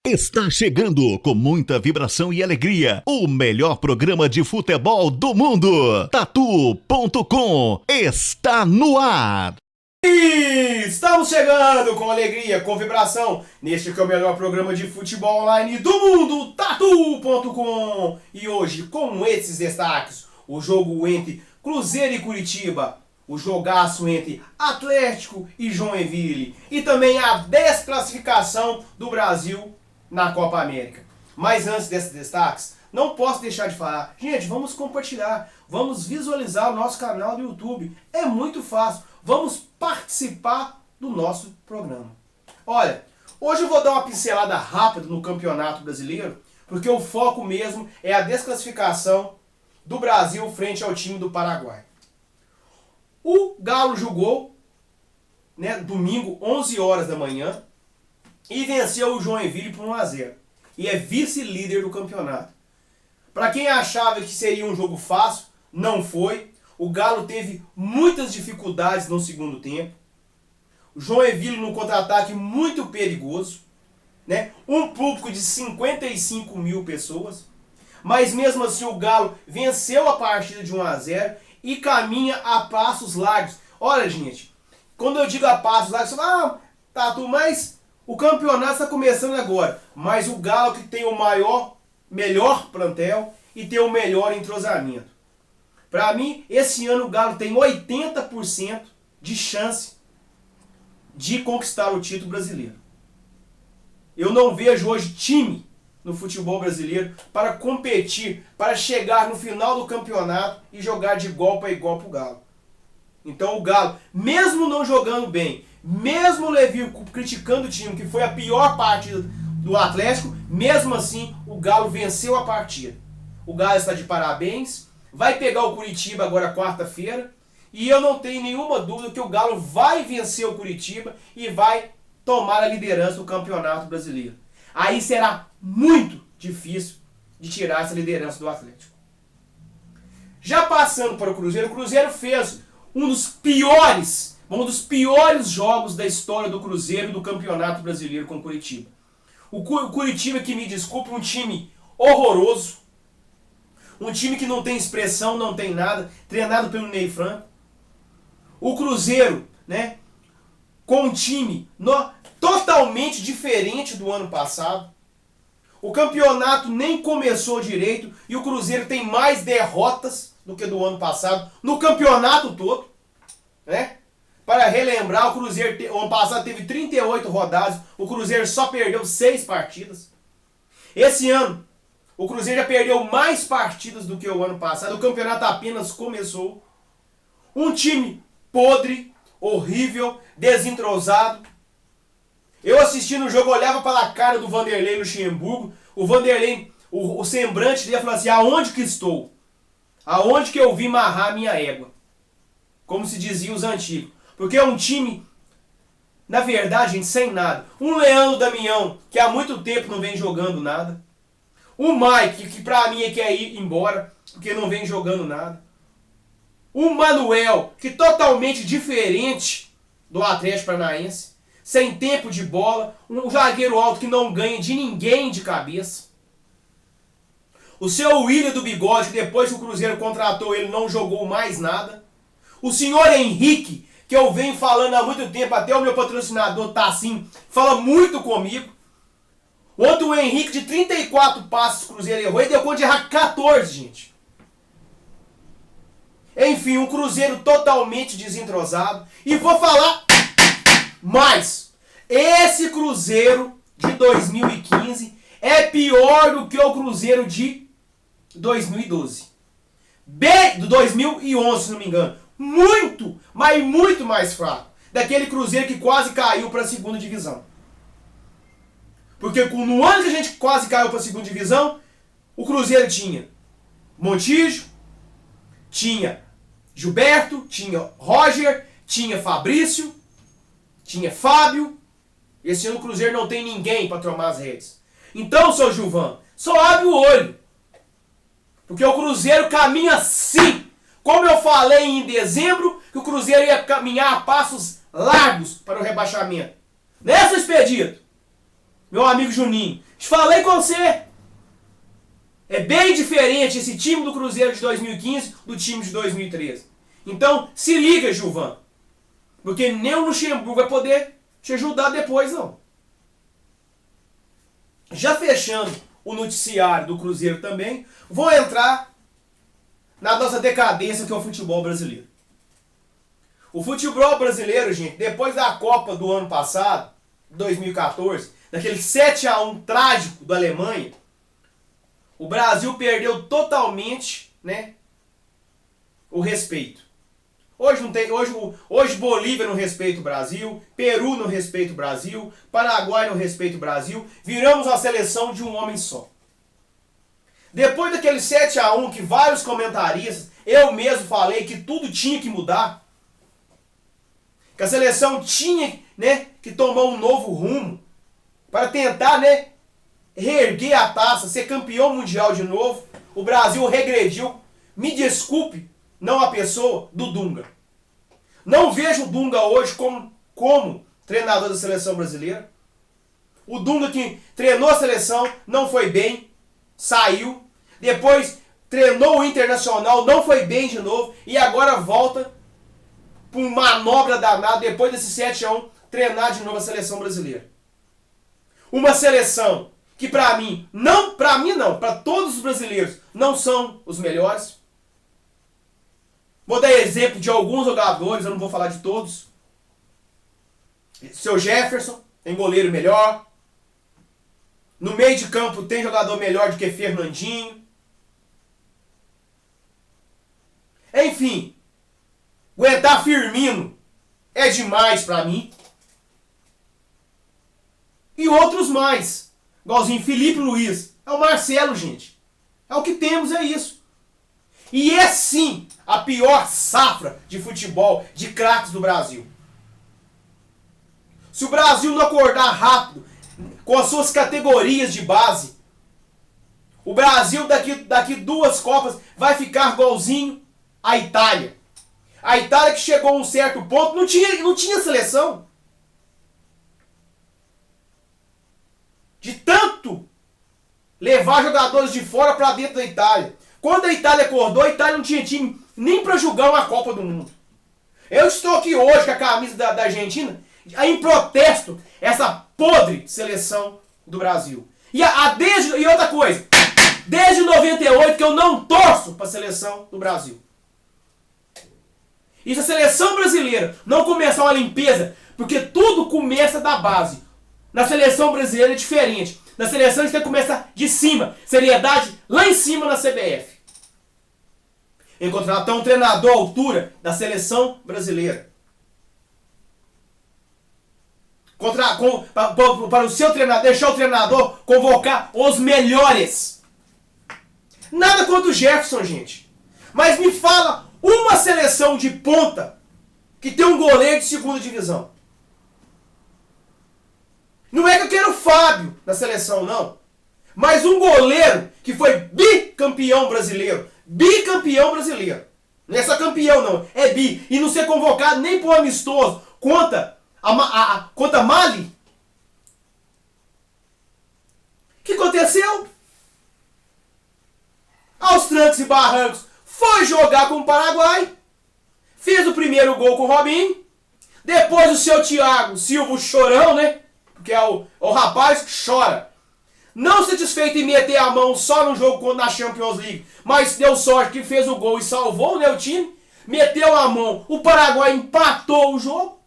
Está chegando com muita vibração e alegria o melhor programa de futebol do mundo. Tatu.com está no ar. E estamos chegando com alegria, com vibração, neste que é o melhor programa de futebol online do mundo, Tatu.com. E hoje, com esses destaques, o jogo entre Cruzeiro e Curitiba, o jogaço entre Atlético e Joinville, e também a desclassificação do Brasil na Copa América. Mas antes desses destaques, não posso deixar de falar. Gente, vamos compartilhar, vamos visualizar o nosso canal do YouTube. É muito fácil. Vamos participar do nosso programa. Olha, hoje eu vou dar uma pincelada rápida no Campeonato Brasileiro, porque o foco mesmo é a desclassificação do Brasil frente ao time do Paraguai. O Galo jogou, domingo, 11 horas da manhã, e venceu o Joinville por 1-0. E é vice-líder do campeonato. Para quem achava que seria um jogo fácil, não foi. O Galo teve muitas dificuldades no segundo tempo. O Joinville no contra-ataque muito perigoso. Um público de 55 mil pessoas. Mas mesmo assim o Galo venceu a partida de 1-0 e caminha a passos largos. Olha, gente, quando eu digo a passos largos, você fala, Tatu, mas o campeonato está começando agora. Mas o Galo que tem o melhor plantel e tem o melhor entrosamento. Para mim, esse ano o Galo tem 80% de chance de conquistar o título brasileiro. Eu não vejo hoje time no futebol brasileiro para competir, para chegar no final do campeonato e jogar de igual para igual para o Galo. Então o Galo, mesmo não jogando bem, mesmo o Levi criticando o time, que foi a pior partida do Atlético, mesmo assim o Galo venceu a partida. O Galo está de parabéns, vai pegar o Curitiba agora quarta-feira, e eu não tenho nenhuma dúvida que o Galo vai vencer o Curitiba e vai tomar a liderança do Campeonato Brasileiro. Aí será muito difícil de tirar essa liderança do Atlético. Já passando para o Cruzeiro fez um dos piores jogos da história do Cruzeiro do Campeonato Brasileiro com o Curitiba. O Curitiba, que me desculpe, um time horroroso, um time que não tem expressão, não tem nada, treinado pelo Ney Franco. O Cruzeiro, com um time totalmente diferente do ano passado. O campeonato nem começou direito e o Cruzeiro tem mais derrotas do que do ano passado no campeonato todo. Para relembrar, o Cruzeiro ano passado teve 38 rodadas, o Cruzeiro só perdeu 6 partidas. Esse ano, o Cruzeiro já perdeu mais partidas do que o ano passado, o campeonato apenas começou. Um time podre, horrível, desentrosado. Eu assistindo o jogo, olhava para a cara do Vanderlei Luxemburgo, o Vanderlei, o semblante dele falou assim, aonde que estou? Aonde que eu vim amarrar minha égua? Como se diziam os antigos. Porque é um time, na verdade, gente, sem nada. Um Leandro Damião, que há muito tempo não vem jogando nada. O Mike, que pra mim quer ir embora, porque não vem jogando nada. O Manuel, que totalmente diferente do Atlético Paranaense. Sem tempo de bola. Um zagueiro alto que não ganha de ninguém de cabeça. O seu William do Bigode, que depois que o Cruzeiro contratou ele, não jogou mais nada. O senhor Henrique, que eu venho falando há muito tempo, até o meu patrocinador tá assim, fala muito comigo. Ontem o Henrique, de 34 passos, o Cruzeiro errou e deu conta de errar 14, gente. Enfim, um Cruzeiro totalmente desentrosado. E vou falar mais. Esse Cruzeiro de 2015 é pior do que o Cruzeiro de 2012. Do 2011, se não me engano. Muito, mas muito mais fraco. Daquele Cruzeiro que quase caiu para a segunda divisão. Porque no ano que a gente quase caiu para a segunda divisão, o Cruzeiro tinha Montijo, tinha Gilberto, tinha Roger, tinha Fabrício, tinha Fábio. Esse ano o Cruzeiro não tem ninguém para tomar as redes. Então, seu Gilvan, só abre o olho. Porque o Cruzeiro caminha sim. Como eu falei em dezembro, que o Cruzeiro ia caminhar a passos largos para o rebaixamento. Nessa Expedito, meu amigo Juninho, Falei com você. É bem diferente esse time do Cruzeiro de 2015 do time de 2013. Então, se liga, Gilvan. Porque nem o Luxemburgo vai poder te ajudar depois, não. Já fechando o noticiário do Cruzeiro também, vou entrar na nossa decadência que é o futebol brasileiro. O futebol brasileiro, gente, depois da Copa do ano passado, 2014, daquele 7-1 trágico da Alemanha, o Brasil perdeu totalmente, né, o respeito. Hoje não tem, hoje Bolívia não respeita o Brasil, Peru não respeita o Brasil, Paraguai não respeita o Brasil, viramos a seleção de um homem só. Depois daquele 7-1 que vários comentaristas, eu mesmo falei que tudo tinha que mudar, que a seleção tinha, né, que tomar um novo rumo para tentar, né, reerguer a taça, ser campeão mundial de novo. O Brasil regrediu. Me desculpe, não a pessoa do Dunga. Não vejo o Dunga hoje como treinador da seleção brasileira. O Dunga que treinou a seleção, não foi bem, saiu. Depois treinou o Internacional, não foi bem de novo. E agora volta por manobra danada, depois desse 7-1, treinar de novo a seleção brasileira. Uma seleção que para mim não, para todos os brasileiros, não são os melhores. Vou dar exemplo de alguns jogadores, eu não vou falar de todos. Seu Jefferson, tem goleiro melhor. No meio de campo tem jogador melhor do que Fernandinho. Enfim, aguentar Firmino é demais pra mim. E outros mais. Igualzinho Felipe Luiz. É o Marcelo, gente. É o que temos, é isso. E é sim a pior safra de futebol de craques do Brasil. Se o Brasil não acordar rápido com as suas categorias de base, o Brasil daqui 2 Copas vai ficar igualzinho à Itália. A Itália que chegou a um certo ponto não tinha seleção. De tanto levar jogadores de fora para dentro da Itália. Quando a Itália acordou, a Itália não tinha time nem para jogar uma Copa do Mundo. Eu estou aqui hoje com a camisa da Argentina em protesto essa podre seleção do Brasil. E outra coisa, desde 98 que eu não torço para a seleção do Brasil. E se a seleção brasileira não começar uma limpeza, porque tudo começa da base. Na seleção brasileira é diferente. Na seleção a gente tem que começar de cima. Seriedade lá em cima na CBF. Encontrar um treinador à altura da seleção brasileira. Para o seu treinador, deixar o treinador convocar os melhores. Nada contra o Jefferson, gente. Mas me fala uma seleção de ponta que tem um goleiro de segunda divisão. Não é que eu quero o Fábio na seleção, não. Mas um goleiro que foi bicampeão brasileiro. Bicampeão brasileiro. Não é só campeão, não. É bi. E não ser convocado nem por amistoso contra Mali. O que aconteceu? Aos trancos e barrancos, foi jogar com o Paraguai. Fez o primeiro gol com o Robinho. Depois o seu Thiago Silva, o chorão, né? Porque é o rapaz que chora. Não satisfeito em meter a mão só no jogo na Champions League, mas deu sorte que fez o gol e salvou, né, o time. Meteu a mão, o Paraguai empatou o jogo.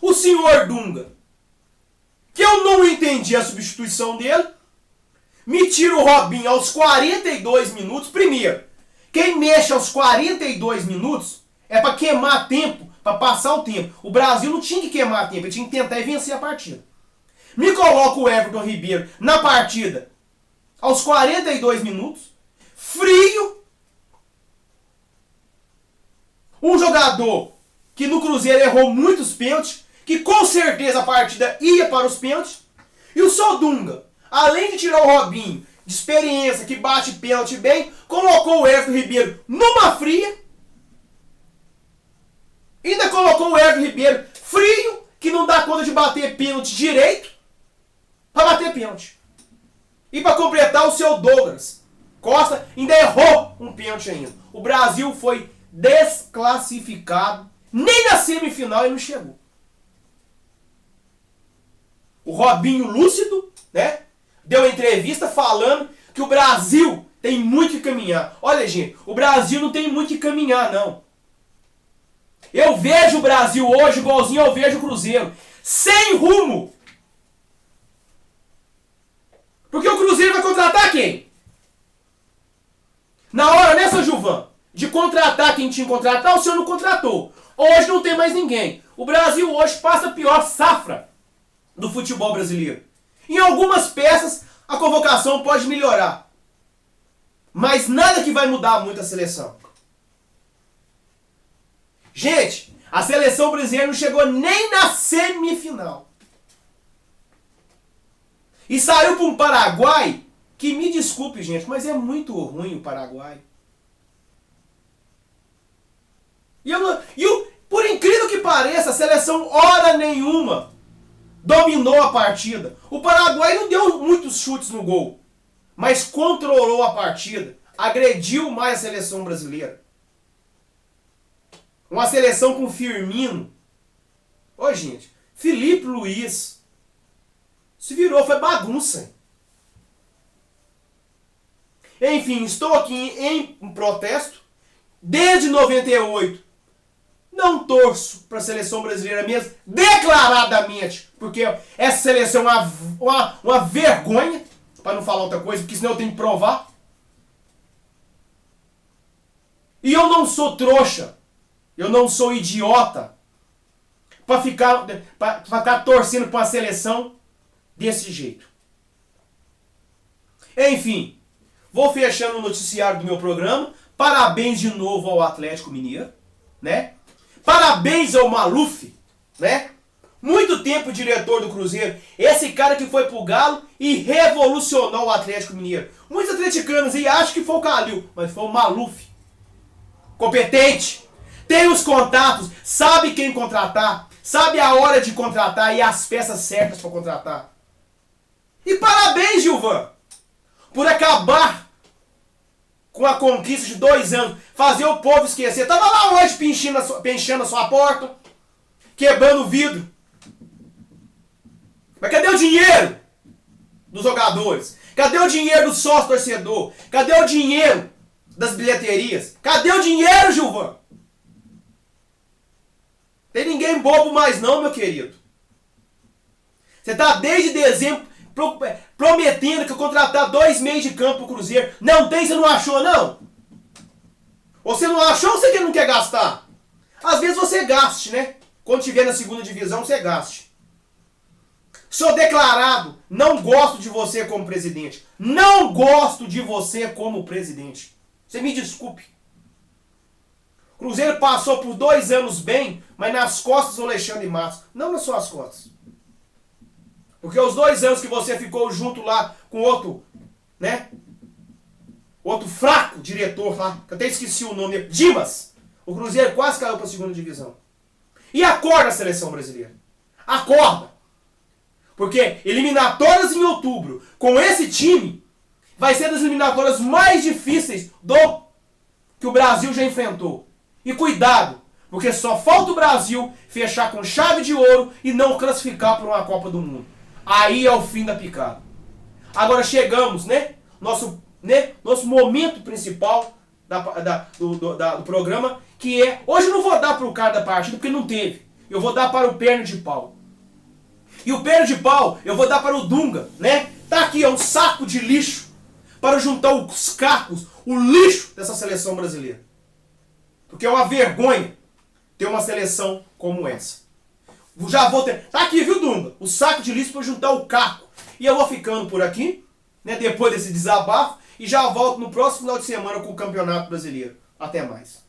O senhor Dunga, que eu não entendi a substituição dele, me tira o Robinho aos 42 minutos. Primeiro, quem mexe aos 42 minutos é para queimar tempo, para passar o tempo. O Brasil não tinha que queimar tempo, ele tinha que tentar vencer a partida. Me coloca o Everton Ribeiro na partida aos 42 minutos, frio. Um jogador que no Cruzeiro errou muitos pênaltis, que com certeza a partida ia para os pênaltis. E o seu Dunga, além de tirar o Robinho, de experiência, que bate pênalti bem, colocou o Everton Ribeiro numa fria. Ainda colocou o Everton Ribeiro frio, que não dá conta de bater pênalti direito. pra bater pênalti. E para completar, o seu Douglas Costa ainda errou um pênalti ainda. O Brasil foi desclassificado. Nem na semifinal ele não chegou. O Robinho Lúcido, né, deu uma entrevista falando que o Brasil tem muito que caminhar. Olha, gente, o Brasil não tem muito que caminhar, não. Eu vejo o Brasil hoje igualzinho eu vejo o Cruzeiro. Sem rumo. Porque o Cruzeiro vai contratar quem? Na hora, né, seu Gilvan? De contratar quem tinha que contratar, o senhor não contratou. Hoje não tem mais ninguém. O Brasil hoje passa a pior safra do futebol brasileiro. Em algumas peças, a convocação pode melhorar. Mas nada que vai mudar muito a seleção. Gente, a seleção brasileira não chegou nem na semifinal. E saiu para um Paraguai que, me desculpe, gente, mas é muito ruim o Paraguai. Por incrível que pareça, a seleção hora nenhuma dominou a partida. O Paraguai não deu muitos chutes no gol, mas controlou a partida, agrediu mais a seleção brasileira. Uma seleção com Firmino. Ô, gente, Felipe Luiz se virou, foi bagunça. Enfim, estou aqui em protesto. Desde 98, não torço para a seleção brasileira mesmo, declaradamente, porque essa seleção é uma vergonha, para não falar outra coisa, porque senão eu tenho que provar. E eu não sou trouxa, eu não sou idiota, para ficar torcendo para uma seleção desse jeito. Enfim, vou fechando o noticiário do meu programa. Parabéns de novo ao Atlético Mineiro, né? Parabéns ao Maluf, né? Muito tempo diretor do Cruzeiro. Esse cara que foi pro Galo e revolucionou o Atlético Mineiro. Muitos atleticanos aí acham que foi o Calil, mas foi o Maluf. Competente, tem os contatos, sabe quem contratar, sabe a hora de contratar e as peças certas para contratar. E parabéns, Gilvan, por acabar com a conquista de 2 anos, fazer o povo esquecer. Tava lá hoje pinchando a sua porta, quebrando o vidro. Mas cadê o dinheiro dos jogadores? Cadê o dinheiro do sócio torcedor? Cadê o dinheiro das bilheterias? Cadê o dinheiro, Gilvan? Tem ninguém bobo mais não, meu querido. Você tá desde dezembro prometendo que eu contratar 2 meios de campo pro Cruzeiro. Não tem, você não achou, não? Ou você não achou ou você não quer gastar? Às vezes você gaste, né? Quando estiver na segunda divisão, você gaste. Sou declarado, não gosto de você como presidente. Não gosto de você como presidente. Você me desculpe. O Cruzeiro passou por 2 anos bem, mas nas costas do Alexandre Matos. Não nas suas costas. Porque os 2 anos que você ficou junto lá com outro, né? Outro fraco diretor lá, que eu até esqueci o nome dele, Dimas. O Cruzeiro quase caiu para a segunda divisão. E acorda a seleção brasileira. Acorda. Porque eliminatórias em outubro, com esse time, vai ser das eliminatórias mais difíceis que o Brasil já enfrentou. E cuidado, porque só falta o Brasil fechar com chave de ouro e não classificar para uma Copa do Mundo. Aí é o fim da picada. Agora chegamos, né? Nosso momento principal do programa, que é... Hoje eu não vou dar para o cara da partida, porque não teve. Eu vou dar para o perna de pau. E o perna de pau, eu vou dar para o Dunga, né? Tá aqui, é um saco de lixo para juntar os cacos, o lixo dessa seleção brasileira. Porque é uma vergonha ter uma seleção como essa. Já vou ter... Tá aqui, viu, Dunga? O saco de lixo para juntar o caco. E eu vou ficando por aqui, né? Depois desse desabafo. E já volto no próximo final de semana com o Campeonato Brasileiro. Até mais.